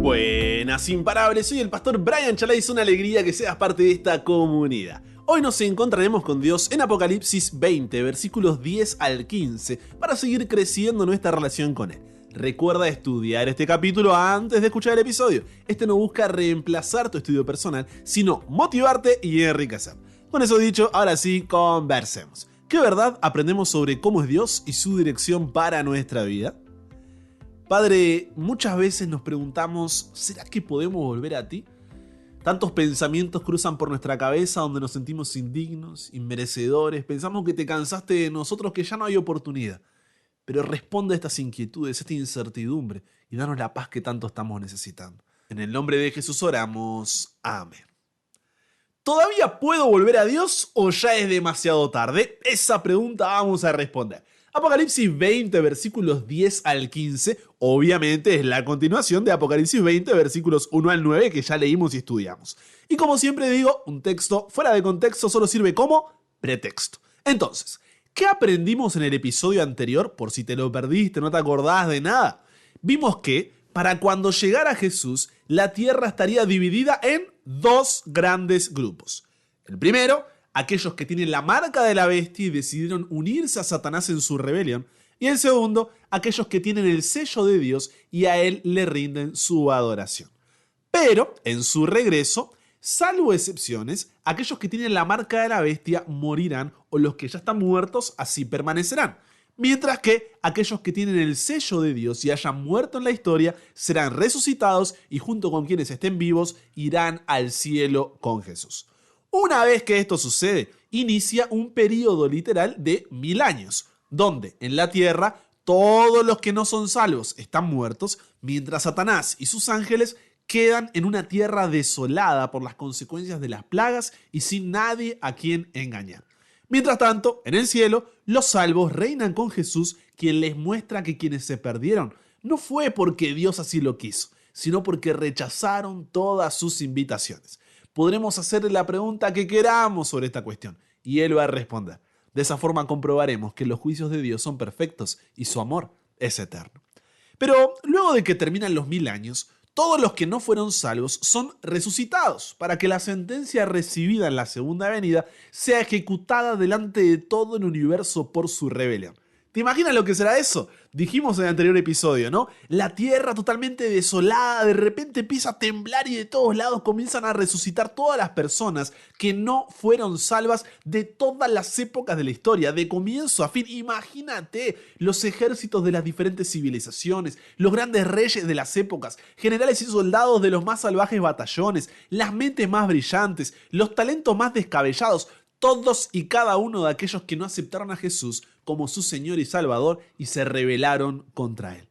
Buenas imparables, soy el pastor Brian Chalai, es una alegría que seas parte de esta comunidad. Hoy nos encontraremos con Dios en Apocalipsis 20, versículos 10 al 15, para seguir creciendo nuestra relación con Él. Recuerda estudiar este capítulo antes de escuchar el episodio. Este no busca reemplazar tu estudio personal, sino motivarte y enriquecer. Con eso dicho, ahora sí, conversemos. ¿Qué verdad aprendemos sobre cómo es Dios y su dirección para nuestra vida? Padre, muchas veces nos preguntamos, ¿será que podemos volver a ti? Tantos pensamientos cruzan por nuestra cabeza donde nos sentimos indignos, inmerecedores, pensamos que te cansaste de nosotros, que ya no hay oportunidad. Pero responde a estas inquietudes, a esta incertidumbre y danos la paz que tanto estamos necesitando. En el nombre de Jesús oramos. Amén. ¿Todavía puedo volver a Dios o ya es demasiado tarde? Esa pregunta vamos a responder. Apocalipsis 20, versículos 10 al 15, obviamente es la continuación de Apocalipsis 20, versículos 1 al 9, que ya leímos y estudiamos. Y como siempre digo, un texto fuera de contexto solo sirve como pretexto. Entonces, ¿qué aprendimos en el episodio anterior? Por si te lo perdiste, no te acordás de nada. Vimos que, para cuando llegara Jesús, la tierra estaría dividida en dos grandes grupos. El primero, aquellos que tienen la marca de la bestia y decidieron unirse a Satanás en su rebelión. Y el segundo, aquellos que tienen el sello de Dios y a él le rinden su adoración. Pero, en su regreso, salvo excepciones, aquellos que tienen la marca de la bestia morirán o los que ya están muertos así permanecerán. Mientras que aquellos que tienen el sello de Dios y hayan muerto en la historia serán resucitados y junto con quienes estén vivos irán al cielo con Jesús. Una vez que esto sucede, inicia un periodo literal de 1000 años, donde en la tierra todos los que no son salvos están muertos, mientras Satanás y sus ángeles quedan en una tierra desolada por las consecuencias de las plagas y sin nadie a quien engañar. Mientras tanto, en el cielo, los salvos reinan con Jesús, quien les muestra que quienes se perdieron no fue porque Dios así lo quiso, sino porque rechazaron todas sus invitaciones. Podremos hacerle la pregunta que queramos sobre esta cuestión, y Él va a responder. De esa forma comprobaremos que los juicios de Dios son perfectos y su amor es eterno. Pero luego de que terminan los 1000 años, todos los que no fueron salvos son resucitados para que la sentencia recibida en la segunda venida sea ejecutada delante de todo el universo por su rebelión. ¿Te imaginas lo que será eso? Dijimos en el anterior episodio, ¿no? La tierra totalmente desolada, de repente empieza a temblar y de todos lados comienzan a resucitar todas las personas que no fueron salvas de todas las épocas de la historia, de comienzo a fin. Imagínate los ejércitos de las diferentes civilizaciones, los grandes reyes de las épocas, generales y soldados de los más salvajes batallones, las mentes más brillantes, los talentos más descabellados, todos y cada uno de aquellos que no aceptaron a Jesús como su Señor y Salvador y se rebelaron contra Él.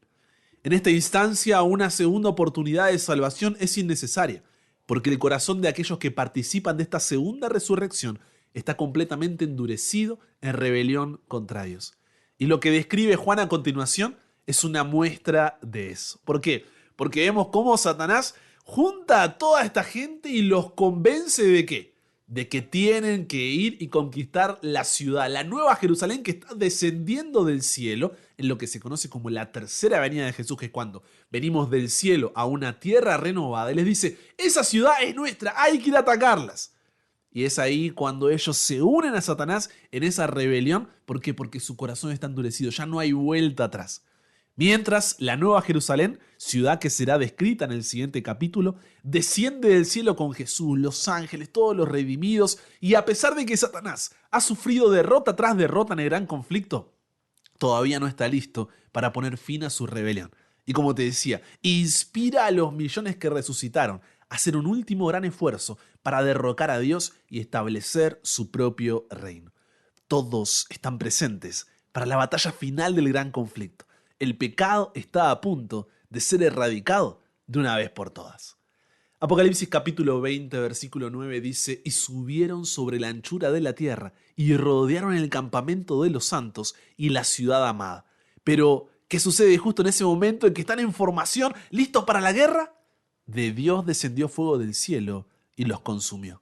En esta instancia, una segunda oportunidad de salvación es innecesaria, porque el corazón de aquellos que participan de esta segunda resurrección está completamente endurecido en rebelión contra Dios. Y lo que describe Juan a continuación es una muestra de eso. ¿Por qué? Porque vemos cómo Satanás junta a toda esta gente y los convence ¿de qué? De que tienen que ir y conquistar la ciudad, la nueva Jerusalén que está descendiendo del cielo, en lo que se conoce como la tercera venida de Jesús, que es cuando venimos del cielo a una tierra renovada, y les dice, esa ciudad es nuestra, hay que ir a atacarlas. Y es ahí cuando ellos se unen a Satanás en esa rebelión. ¿Por qué? Porque su corazón está endurecido, ya no hay vuelta atrás. Mientras la nueva Jerusalén, ciudad que será descrita en el siguiente capítulo, desciende del cielo con Jesús, los ángeles, todos los redimidos, y a pesar de que Satanás ha sufrido derrota tras derrota en el gran conflicto, todavía no está listo para poner fin a su rebelión. Y como te decía, inspira a los millones que resucitaron a hacer un último gran esfuerzo para derrocar a Dios y establecer su propio reino. Todos están presentes para la batalla final del gran conflicto. El pecado está a punto de ser erradicado de una vez por todas. Apocalipsis capítulo 20, versículo 9 dice, y subieron sobre la anchura de la tierra y rodearon el campamento de los santos y la ciudad amada. Pero, ¿qué sucede justo en ese momento en que están en formación, listos para la guerra? De Dios descendió fuego del cielo y los consumió.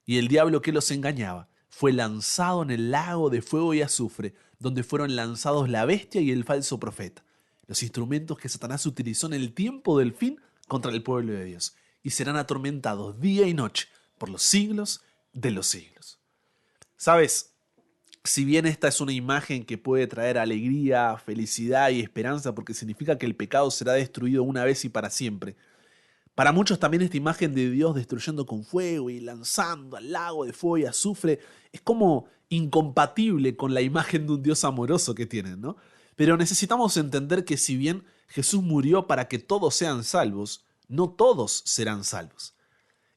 Y el diablo que los engañaba fue lanzado en el lago de fuego y azufre, donde fueron lanzados la bestia y el falso profeta, los instrumentos que Satanás utilizó en el tiempo del fin contra el pueblo de Dios y serán atormentados día y noche por los siglos de los siglos. ¿Sabes? Si bien esta es una imagen que puede traer alegría, felicidad y esperanza porque significa que el pecado será destruido una vez y para siempre, para muchos también esta imagen de Dios destruyendo con fuego y lanzando al lago de fuego y azufre es como incompatible con la imagen de un Dios amoroso que tienen, ¿no? Pero necesitamos entender que si bien Jesús murió para que todos sean salvos, no todos serán salvos.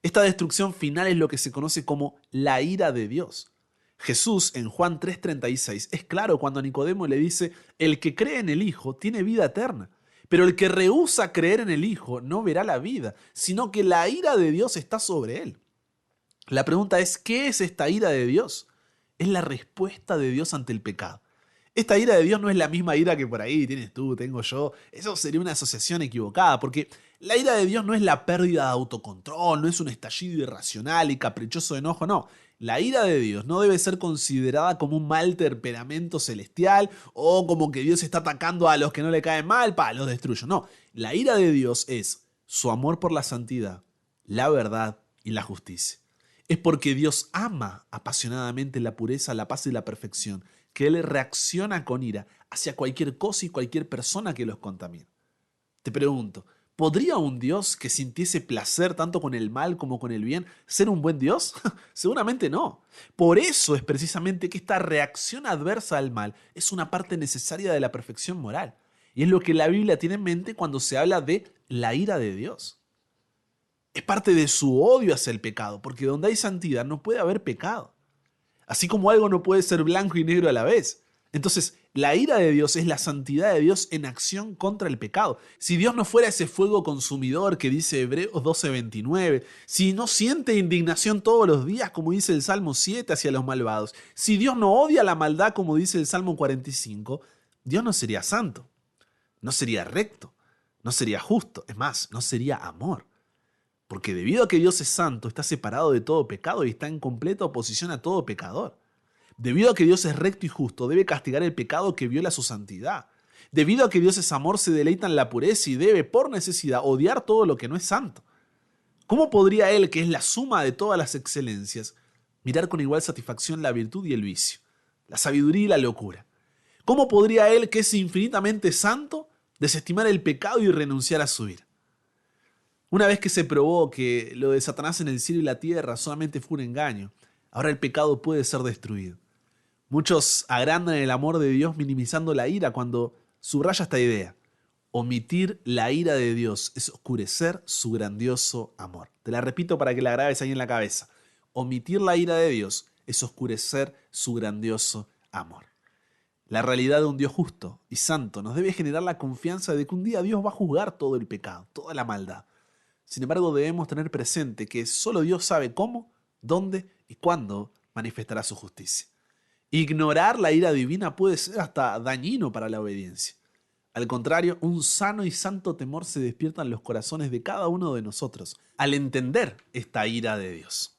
Esta destrucción final es lo que se conoce como la ira de Dios. Jesús en Juan 3:36 es claro cuando Nicodemo le dice: el que cree en el Hijo tiene vida eterna, pero el que rehúsa creer en el Hijo no verá la vida, sino que la ira de Dios está sobre él. La pregunta es, ¿qué es esta ira de Dios? Es la respuesta de Dios ante el pecado. Esta ira de Dios no es la misma ira que por ahí tienes tú, tengo yo. Eso sería una asociación equivocada, porque la ira de Dios no es la pérdida de autocontrol, no es un estallido irracional y caprichoso de enojo, no. La ira de Dios no debe ser considerada como un mal temperamento celestial o como que Dios está atacando a los que no le caen mal, los destruyo. No, la ira de Dios es su amor por la santidad, la verdad y la justicia. Es porque Dios ama apasionadamente la pureza, la paz y la perfección, que Él reacciona con ira hacia cualquier cosa y cualquier persona que los contamine. Te pregunto, ¿podría un Dios que sintiese placer tanto con el mal como con el bien ser un buen Dios? Seguramente no. Por eso es precisamente que esta reacción adversa al mal es una parte necesaria de la perfección moral. Y es lo que la Biblia tiene en mente cuando se habla de la ira de Dios. Es parte de su odio hacia el pecado, porque donde hay santidad no puede haber pecado. Así como algo no puede ser blanco y negro a la vez. Entonces, la ira de Dios es la santidad de Dios en acción contra el pecado. Si Dios no fuera ese fuego consumidor que dice Hebreos 12:29, si no siente indignación todos los días, como dice el Salmo 7 hacia los malvados, si Dios no odia la maldad, como dice el Salmo 45, Dios no sería santo, no sería recto, no sería justo, es más, no sería amor. Porque debido a que Dios es santo, está separado de todo pecado y está en completa oposición a todo pecador. Debido a que Dios es recto y justo, debe castigar el pecado que viola su santidad. Debido a que Dios es amor, se deleita en la pureza y debe, por necesidad, odiar todo lo que no es santo. ¿Cómo podría Él, que es la suma de todas las excelencias, mirar con igual satisfacción la virtud y el vicio, la sabiduría y la locura? ¿Cómo podría Él, que es infinitamente santo, desestimar el pecado y renunciar a su ira? Una vez que se probó que lo de Satanás en el cielo y la tierra solamente fue un engaño, ahora el pecado puede ser destruido. Muchos agrandan el amor de Dios minimizando la ira cuando subraya esta idea. Omitir la ira de Dios es oscurecer su grandioso amor. Te la repito para que la grabes ahí en la cabeza. Omitir la ira de Dios es oscurecer su grandioso amor. La realidad de un Dios justo y santo nos debe generar la confianza de que un día Dios va a juzgar todo el pecado, toda la maldad. Sin embargo, debemos tener presente que solo Dios sabe cómo, dónde y cuándo manifestará su justicia. Ignorar la ira divina puede ser hasta dañino para la obediencia. Al contrario, un sano y santo temor se despierta en los corazones de cada uno de nosotros al entender esta ira de Dios.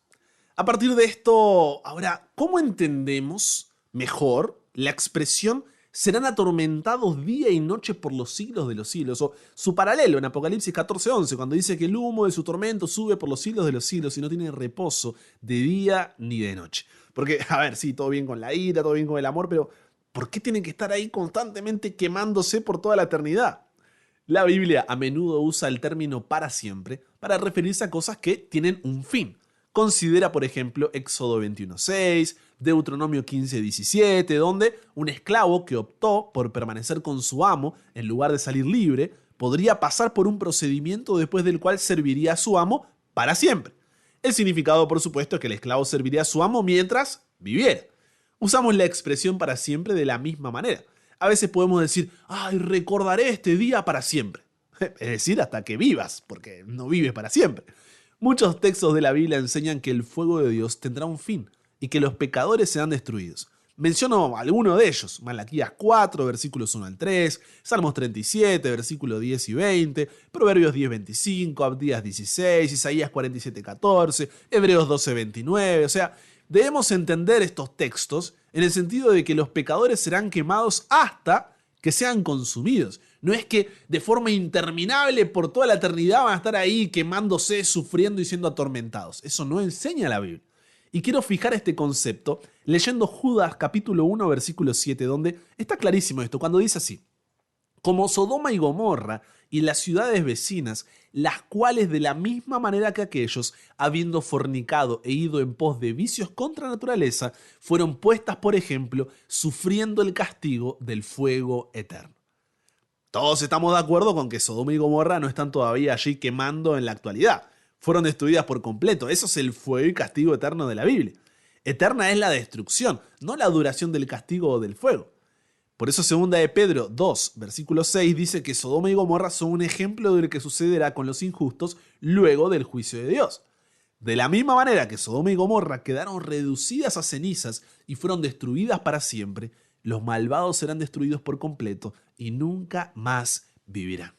A partir de esto, ahora, ¿cómo entendemos mejor la expresión serán atormentados día y noche por los siglos de los siglos? O su paralelo en Apocalipsis 14:11, cuando dice que el humo de su tormento sube por los siglos de los siglos y no tiene reposo de día ni de noche. Porque, a ver, sí, todo bien con la ira, todo bien con el amor, pero ¿por qué tienen que estar ahí constantemente quemándose por toda la eternidad? La Biblia a menudo usa el término para siempre para referirse a cosas que tienen un fin. Considera, por ejemplo, Éxodo 21:6, Deuteronomio 15:17, donde un esclavo que optó por permanecer con su amo en lugar de salir libre, podría pasar por un procedimiento después del cual serviría a su amo para siempre. El significado, por supuesto, es que el esclavo serviría a su amo mientras viviera. Usamos la expresión para siempre de la misma manera. A veces podemos decir, ¡ay, recordaré este día para siempre! Es decir, hasta que vivas, porque no vives para siempre. Muchos textos de la Biblia enseñan que el fuego de Dios tendrá un fin y que los pecadores serán destruidos. Menciono alguno de ellos: Malaquías 4, versículos 1 al 3, Salmos 37, versículos 10 y 20, Proverbios 10:25, Abdías 16, Isaías 47:14, Hebreos 12:29. O sea, debemos entender estos textos en el sentido de que los pecadores serán quemados hasta que sean consumidos. No es que de forma interminable por toda la eternidad van a estar ahí quemándose, sufriendo y siendo atormentados. Eso no enseña la Biblia. Y quiero fijar este concepto leyendo Judas capítulo 1 versículo 7, donde está clarísimo esto, cuando dice así: como Sodoma y Gomorra y las ciudades vecinas, las cuales de la misma manera que aquellos, habiendo fornicado e ido en pos de vicios contra naturaleza, fueron puestas por ejemplo, sufriendo el castigo del fuego eterno. Todos estamos de acuerdo con que Sodoma y Gomorra no están todavía allí quemando en la actualidad. Fueron destruidas por completo. Eso es el fuego y castigo eterno de la Biblia. Eterna es la destrucción, no la duración del castigo o del fuego. Por eso 2 de Pedro 2, versículo 6 dice que Sodoma y Gomorra son un ejemplo de lo que sucederá con los injustos luego del juicio de Dios. De la misma manera que Sodoma y Gomorra quedaron reducidas a cenizas y fueron destruidas para siempre, los malvados serán destruidos por completo y nunca más vivirán.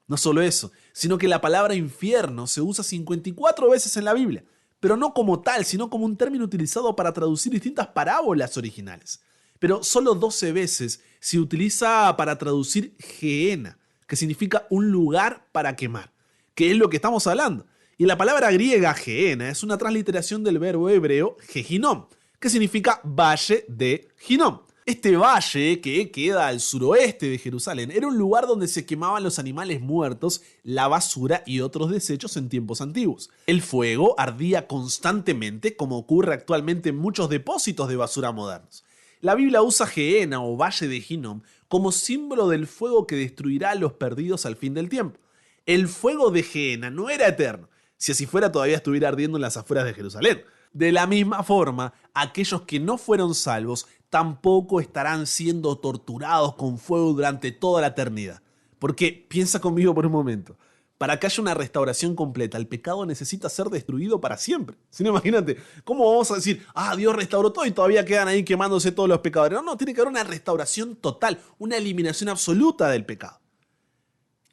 No solo eso, sino que la palabra infierno se usa 54 veces en la Biblia, pero no como tal, sino como un término utilizado para traducir distintas parábolas originales. Pero solo 12 veces se utiliza para traducir Gehenna, que significa un lugar para quemar, que es lo que estamos hablando. Y la palabra griega Gehenna es una transliteración del verbo hebreo Jehinom, que significa valle de Hinnom. Este valle, que queda al suroeste de Jerusalén, era un lugar donde se quemaban los animales muertos, la basura y otros desechos en tiempos antiguos. El fuego ardía constantemente, como ocurre actualmente en muchos depósitos de basura modernos. La Biblia usa Gehenna o Valle de Hinnom como símbolo del fuego que destruirá a los perdidos al fin del tiempo. El fuego de Gehenna no era eterno. Si así fuera, todavía estuviera ardiendo en las afueras de Jerusalén. De la misma forma, aquellos que no fueron salvos tampoco estarán siendo torturados con fuego durante toda la eternidad. Porque, piensa conmigo por un momento, para que haya una restauración completa, el pecado necesita ser destruido para siempre. Si no, imagínate, ¿cómo vamos a decir, Dios restauró todo y todavía quedan ahí quemándose todos los pecadores? No, tiene que haber una restauración total, una eliminación absoluta del pecado.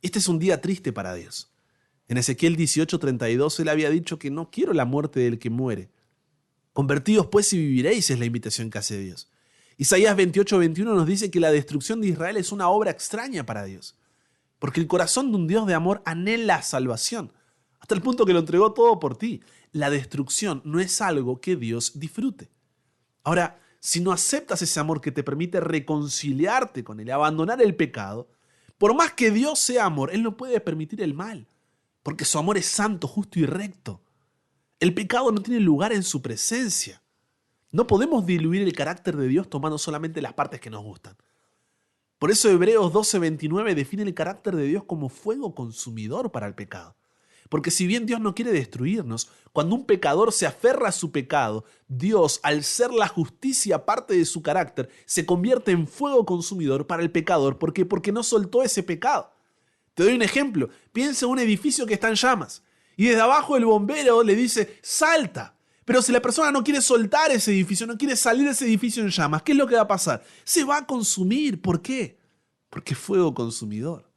Este es un día triste para Dios. En Ezequiel 18:32 él había dicho que no quiero la muerte del que muere. Convertidos pues y viviréis es la invitación que hace Dios. Isaías 28:21 nos dice que la destrucción de Israel es una obra extraña para Dios. Porque el corazón de un Dios de amor anhela salvación, hasta el punto que lo entregó todo por ti. La destrucción no es algo que Dios disfrute. Ahora, si no aceptas ese amor que te permite reconciliarte con Él, abandonar el pecado, por más que Dios sea amor, Él no puede permitir el mal, porque su amor es santo, justo y recto. El pecado no tiene lugar en su presencia. No podemos diluir el carácter de Dios tomando solamente las partes que nos gustan. Por eso Hebreos 12:29 define el carácter de Dios como fuego consumidor para el pecado. Porque si bien Dios no quiere destruirnos, cuando un pecador se aferra a su pecado, Dios, al ser la justicia parte de su carácter, se convierte en fuego consumidor para el pecador. ¿Por qué? Porque no soltó ese pecado. Te doy un ejemplo. Piensa en un edificio que está en llamas y desde abajo el bombero le dice, salta. Pero si la persona no quiere soltar ese edificio, no quiere salir de ese edificio en llamas, ¿qué es lo que va a pasar? Se va a consumir. ¿Por qué? Porque es fuego consumidor.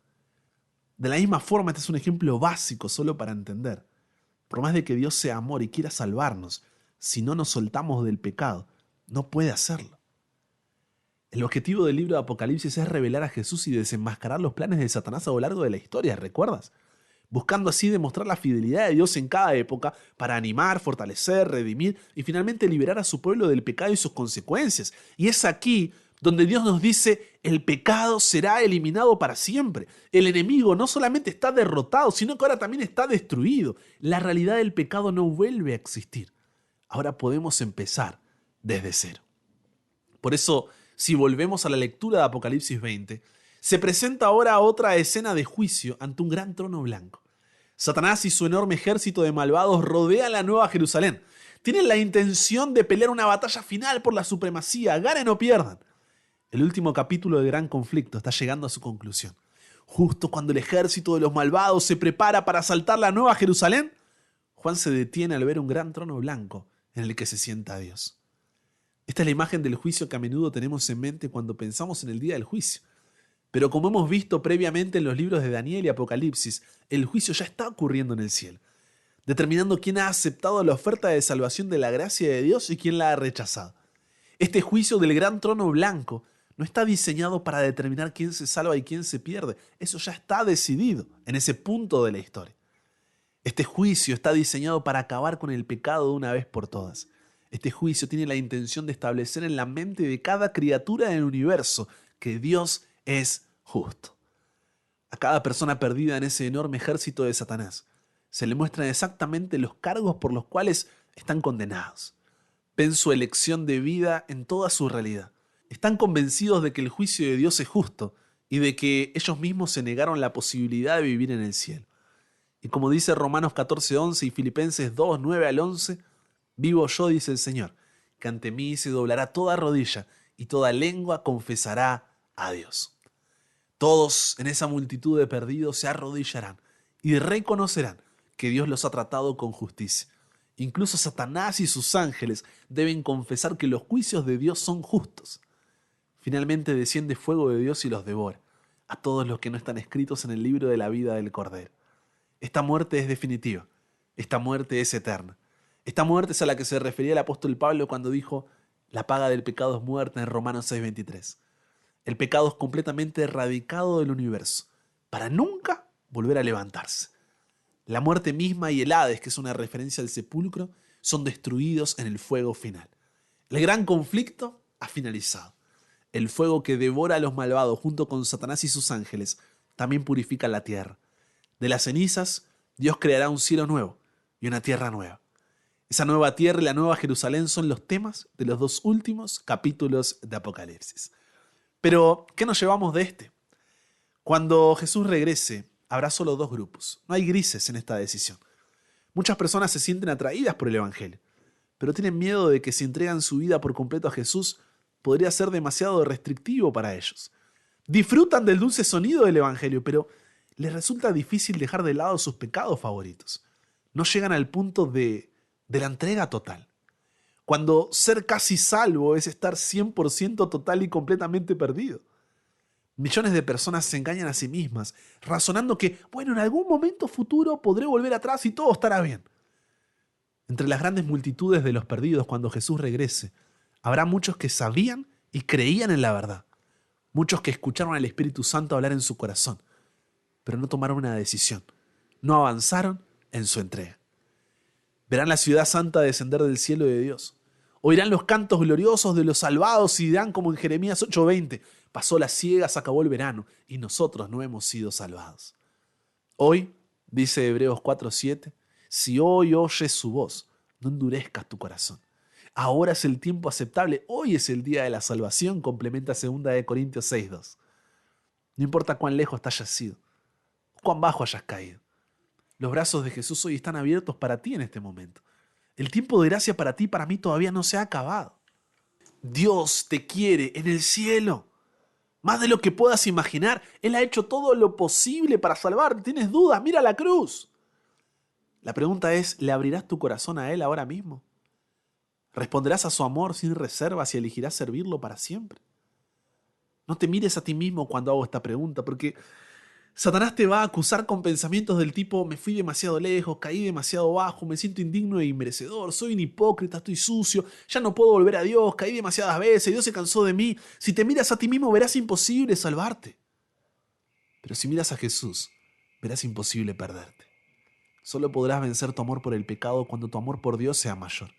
De la misma forma, este es un ejemplo básico solo para entender. Por más de que Dios sea amor y quiera salvarnos, si no nos soltamos del pecado, no puede hacerlo. El objetivo del libro de Apocalipsis es revelar a Jesús y desenmascarar los planes de Satanás a lo largo de la historia, ¿recuerdas? Buscando así demostrar la fidelidad de Dios en cada época para animar, fortalecer, redimir y finalmente liberar a su pueblo del pecado y sus consecuencias. Y es aquí donde Dios nos dice, el pecado será eliminado para siempre. El enemigo no solamente está derrotado, sino que ahora también está destruido. La realidad del pecado no vuelve a existir. Ahora podemos empezar desde cero. Por eso, si volvemos a la lectura de Apocalipsis 20, se presenta ahora otra escena de juicio ante un gran trono blanco. Satanás y su enorme ejército de malvados rodean la Nueva Jerusalén. Tienen la intención de pelear una batalla final por la supremacía, ganen o pierdan. El último capítulo del gran conflicto está llegando a su conclusión. Justo cuando el ejército de los malvados se prepara para asaltar la Nueva Jerusalén, Juan se detiene al ver un gran trono blanco en el que se sienta Dios. Esta es la imagen del juicio que a menudo tenemos en mente cuando pensamos en el día del juicio. Pero como hemos visto previamente en los libros de Daniel y Apocalipsis, el juicio ya está ocurriendo en el cielo, determinando quién ha aceptado la oferta de salvación de la gracia de Dios y quién la ha rechazado. Este juicio del gran trono blanco no está diseñado para determinar quién se salva y quién se pierde. Eso ya está decidido en ese punto de la historia. Este juicio está diseñado para acabar con el pecado de una vez por todas. Este juicio tiene la intención de establecer en la mente de cada criatura del universo que Dios es justo. A cada persona perdida en ese enorme ejército de Satanás se le muestran exactamente los cargos por los cuales están condenados. Ven su elección de vida en toda su realidad. Están convencidos de que el juicio de Dios es justo y de que ellos mismos se negaron la posibilidad de vivir en el cielo. Y como dice Romanos 14:11 y Filipenses 2:9-11, vivo yo, dice el Señor, que ante mí se doblará toda rodilla y toda lengua confesará a Dios. Todos en esa multitud de perdidos se arrodillarán y reconocerán que Dios los ha tratado con justicia. Incluso Satanás y sus ángeles deben confesar que los juicios de Dios son justos. Finalmente desciende fuego de Dios y los devora, a todos los que no están escritos en el libro de la vida del Cordero. Esta muerte es definitiva, esta muerte es eterna. Esta muerte es a la que se refería el apóstol Pablo cuando dijo: la paga del pecado es muerte, en Romanos 6:23. El pecado es completamente erradicado del universo, para nunca volver a levantarse. La muerte misma y el Hades, que es una referencia al sepulcro, son destruidos en el fuego final. El gran conflicto ha finalizado. El fuego que devora a los malvados junto con Satanás y sus ángeles también purifica la tierra. De las cenizas, Dios creará un cielo nuevo y una tierra nueva. Esa nueva tierra y la nueva Jerusalén son los temas de los dos últimos capítulos de Apocalipsis. Pero, ¿qué nos llevamos de este? Cuando Jesús regrese, habrá solo dos grupos. No hay grises en esta decisión. Muchas personas se sienten atraídas por el Evangelio, pero tienen miedo de que si entregan su vida por completo a Jesús, podría ser demasiado restrictivo para ellos. Disfrutan del dulce sonido del Evangelio, pero les resulta difícil dejar de lado sus pecados favoritos. No llegan al punto de la entrega total. Cuando ser casi salvo es estar 100% total y completamente perdido. Millones de personas se engañan a sí mismas, razonando que, bueno, en algún momento futuro podré volver atrás y todo estará bien. Entre las grandes multitudes de los perdidos cuando Jesús regrese, habrá muchos que sabían y creían en la verdad. Muchos que escucharon al Espíritu Santo hablar en su corazón, pero no tomaron una decisión. No avanzaron en su entrega. Verán la ciudad santa descender del cielo de Dios. Oirán los cantos gloriosos de los salvados y dirán como en Jeremías 8:20, pasó la siega, se acabó el verano y nosotros no hemos sido salvados. Hoy, dice Hebreos 4:7, si hoy oyes su voz, no endurezcas tu corazón. Ahora es el tiempo aceptable, hoy es el día de la salvación, complementa 2 Corintios 6:2. No importa cuán lejos te hayas ido, cuán bajo hayas caído. Los brazos de Jesús hoy están abiertos para ti en este momento. El tiempo de gracia para ti y para mí todavía no se ha acabado. Dios te quiere en el cielo. Más de lo que puedas imaginar. Él ha hecho todo lo posible para salvarte. ¿Tienes dudas? Mira la cruz. La pregunta es, ¿le abrirás tu corazón a Él ahora mismo? ¿Responderás a su amor sin reservas y elegirás servirlo para siempre? No te mires a ti mismo cuando hago esta pregunta, porque Satanás te va a acusar con pensamientos del tipo: me fui demasiado lejos, caí demasiado bajo, me siento indigno e inmerecedor, soy un hipócrita, estoy sucio, ya no puedo volver a Dios, caí demasiadas veces, Dios se cansó de mí. Si te miras a ti mismo verás imposible salvarte. Pero si miras a Jesús, verás imposible perderte. Solo podrás vencer tu amor por el pecado cuando tu amor por Dios sea mayor.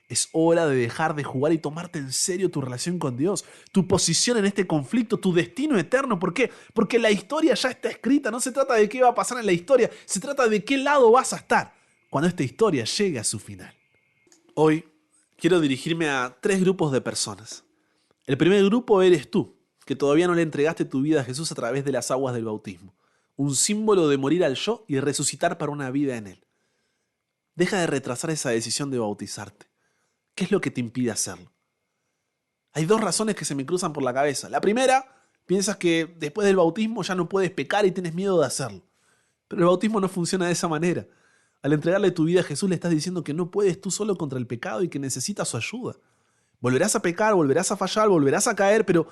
Es hora de dejar de jugar y tomarte en serio tu relación con Dios, tu posición en este conflicto, tu destino eterno. ¿Por qué? Porque la historia ya está escrita. No se trata de qué va a pasar en la historia, se trata de qué lado vas a estar cuando esta historia llegue a su final. Hoy quiero dirigirme a 3 grupos de personas. El primer grupo eres tú, que todavía no le entregaste tu vida a Jesús a través de las aguas del bautismo. Un símbolo de morir al yo y resucitar para una vida en Él. Deja de retrasar esa decisión de bautizarte. ¿Qué es lo que te impide hacerlo? Hay 2 razones que se me cruzan por la cabeza. La primera, piensas que después del bautismo ya no puedes pecar y tienes miedo de hacerlo. Pero el bautismo no funciona de esa manera. Al entregarle tu vida a Jesús le estás diciendo que no puedes tú solo contra el pecado y que necesitas su ayuda. Volverás a pecar, volverás a fallar, volverás a caer, pero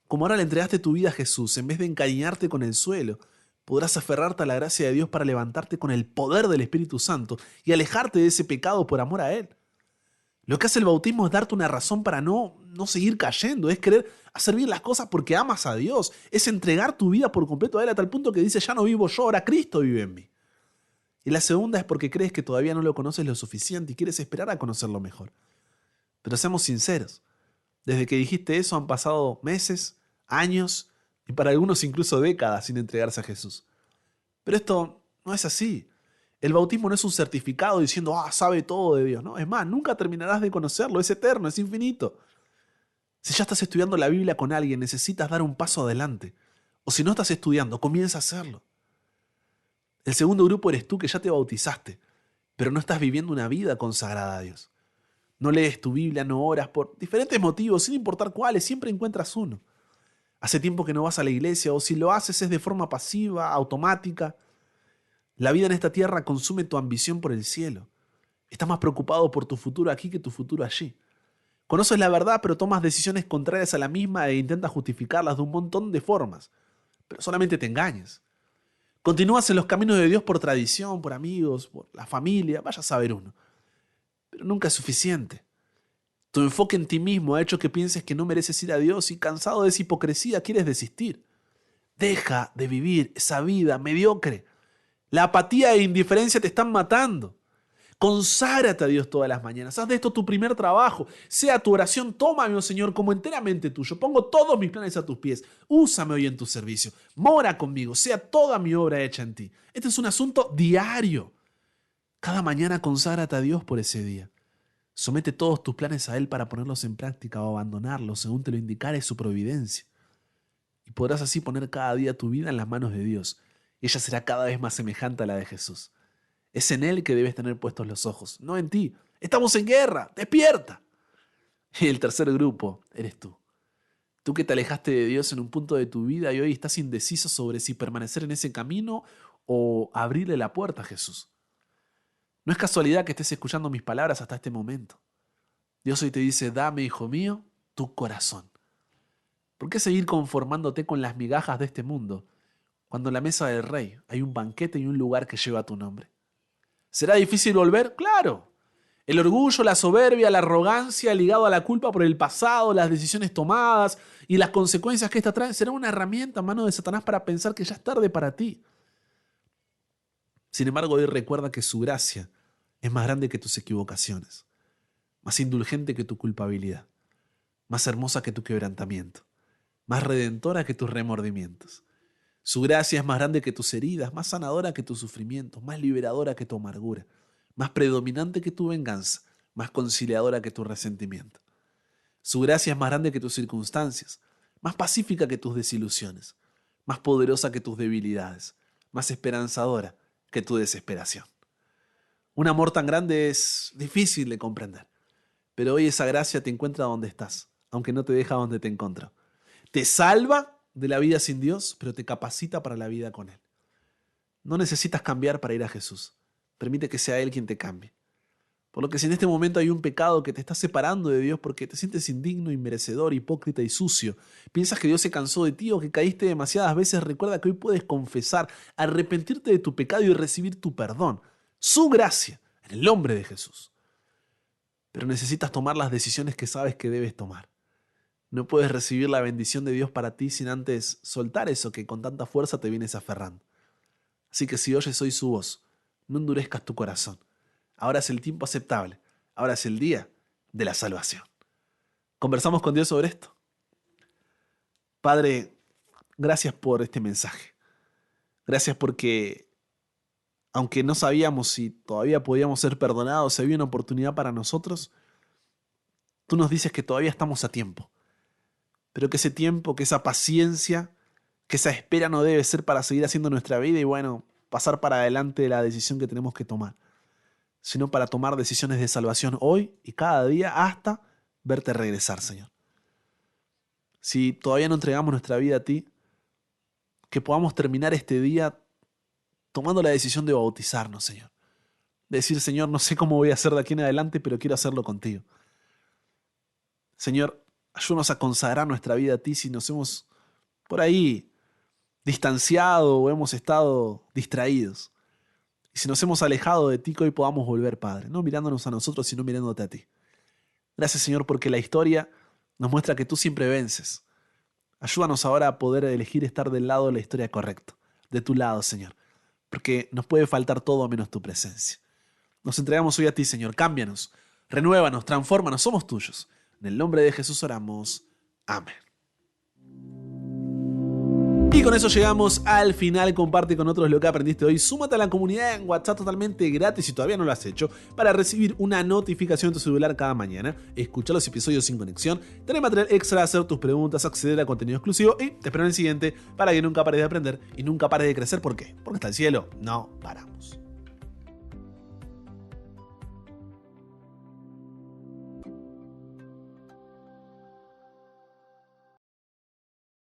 como ahora le entregaste tu vida a Jesús, en vez de encariñarte con el suelo, podrás aferrarte a la gracia de Dios para levantarte con el poder del Espíritu Santo y alejarte de ese pecado por amor a Él. Lo que hace el bautismo es darte una razón para no seguir cayendo, es querer hacer bien las cosas porque amas a Dios, es entregar tu vida por completo a Él a tal punto que dice, ya no vivo yo, ahora Cristo vive en mí. Y la segunda es porque crees que todavía no lo conoces lo suficiente y quieres esperar a conocerlo mejor. Pero seamos sinceros, desde que dijiste eso han pasado meses, años y para algunos incluso décadas sin entregarse a Jesús. Pero esto no es así. El bautismo no es un certificado diciendo, sabe todo de Dios. No, es más, nunca terminarás de conocerlo, es eterno, es infinito. Si ya estás estudiando la Biblia con alguien, necesitas dar un paso adelante. O si no estás estudiando, comienza a hacerlo. El segundo grupo eres tú que ya te bautizaste, pero no estás viviendo una vida consagrada a Dios. No lees tu Biblia, no oras por diferentes motivos, sin importar cuáles, siempre encuentras uno. Hace tiempo que no vas a la iglesia o si lo haces es de forma pasiva, automática. La vida en esta tierra consume tu ambición por el cielo. Estás más preocupado por tu futuro aquí que tu futuro allí. Conoces la verdad, pero tomas decisiones contrarias a la misma e intentas justificarlas de un montón de formas. Pero solamente te engañas. Continúas en los caminos de Dios por tradición, por amigos, por la familia, vaya a saber uno. Pero nunca es suficiente. Tu enfoque en ti mismo ha hecho que pienses que no mereces ir a Dios y cansado de esa hipocresía quieres desistir. Deja de vivir esa vida mediocre. La apatía e indiferencia te están matando. Conságrate a Dios todas las mañanas. Haz de esto tu primer trabajo. Sea tu oración, tómame, oh Señor, como enteramente tuyo. Pongo todos mis planes a tus pies. Úsame hoy en tu servicio. Mora conmigo. Sea toda mi obra hecha en ti. Este es un asunto diario. Cada mañana conságrate a Dios por ese día. Somete todos tus planes a Él para ponerlos en práctica o abandonarlos según te lo indicare su providencia. Y podrás así poner cada día tu vida en las manos de Dios. Y ella será cada vez más semejante a la de Jesús. Es en Él que debes tener puestos los ojos, no en ti. Estamos en guerra, despierta. Y el tercer grupo eres tú. Tú que te alejaste de Dios en un punto de tu vida y hoy estás indeciso sobre si permanecer en ese camino o abrirle la puerta a Jesús. No es casualidad que estés escuchando mis palabras hasta este momento. Dios hoy te dice, dame, hijo mío, tu corazón. ¿Por qué seguir conformándote con las migajas de este mundo cuando en la mesa del rey hay un banquete y un lugar que lleva tu nombre? ¿Será difícil volver? Claro. El orgullo, la soberbia, la arrogancia ligado a la culpa por el pasado, las decisiones tomadas y las consecuencias que éstas traen será una herramienta en mano de Satanás para pensar que ya es tarde para ti. Sin embargo, hoy recuerda que su gracia es más grande que tus equivocaciones, más indulgente que tu culpabilidad, más hermosa que tu quebrantamiento, más redentora que tus remordimientos. Su gracia es más grande que tus heridas, más sanadora que tus sufrimientos, más liberadora que tu amargura, más predominante que tu venganza, más conciliadora que tu resentimiento. Su gracia es más grande que tus circunstancias, más pacífica que tus desilusiones, más poderosa que tus debilidades, más esperanzadora que tu desesperación. Un amor tan grande es difícil de comprender, pero hoy esa gracia te encuentra donde estás, aunque no te deja donde te encontró. Te salva de la vida sin Dios, pero te capacita para la vida con Él. No necesitas cambiar para ir a Jesús. Permite que sea Él quien te cambie. Por lo que si en este momento hay un pecado que te está separando de Dios porque te sientes indigno, inmerecedor, hipócrita y sucio, piensas que Dios se cansó de ti o que caíste demasiadas veces, recuerda que hoy puedes confesar, arrepentirte de tu pecado y recibir tu perdón, su gracia, en el nombre de Jesús. Pero necesitas tomar las decisiones que sabes que debes tomar. No puedes recibir la bendición de Dios para ti sin antes soltar eso que con tanta fuerza te vienes aferrando. Así que si oyes hoy su voz, no endurezcas tu corazón. Ahora es el tiempo aceptable. Ahora es el día de la salvación. ¿Conversamos con Dios sobre esto? Padre, gracias por este mensaje. Gracias porque, aunque no sabíamos si todavía podíamos ser perdonados, si había una oportunidad para nosotros, tú nos dices que todavía estamos a tiempo. Pero que ese tiempo, que esa paciencia, que esa espera no debe ser para seguir haciendo nuestra vida y pasar para adelante de la decisión que tenemos que tomar, sino para tomar decisiones de salvación hoy y cada día hasta verte regresar, Señor. Si todavía no entregamos nuestra vida a ti, que podamos terminar este día tomando la decisión de bautizarnos, Señor. De decir, Señor, no sé cómo voy a hacer de aquí en adelante, pero quiero hacerlo contigo. Señor, ayúdanos a consagrar nuestra vida a ti si nos hemos por ahí distanciado o hemos estado distraídos. Y si nos hemos alejado de ti, que hoy podamos volver, Padre, no mirándonos a nosotros, sino mirándote a ti. Gracias, Señor, porque la historia nos muestra que tú siempre vences. Ayúdanos ahora a poder elegir estar del lado de la historia correcto, de tu lado, Señor, porque nos puede faltar todo menos tu presencia. Nos entregamos hoy a ti, Señor. Cámbianos, renuévanos, transfórmanos, somos tuyos. En el nombre de Jesús oramos. Amén. Y con eso llegamos al final. Comparte con otros lo que aprendiste hoy. Súmate a la comunidad en WhatsApp totalmente gratis si todavía no lo has hecho, para recibir una notificación en tu celular cada mañana, escuchar los episodios sin conexión, tener material extra, hacer tus preguntas, acceder a contenido exclusivo y te espero en el siguiente para que nunca pares de aprender y nunca pares de crecer. ¿Por qué? Porque hasta el cielo no paramos.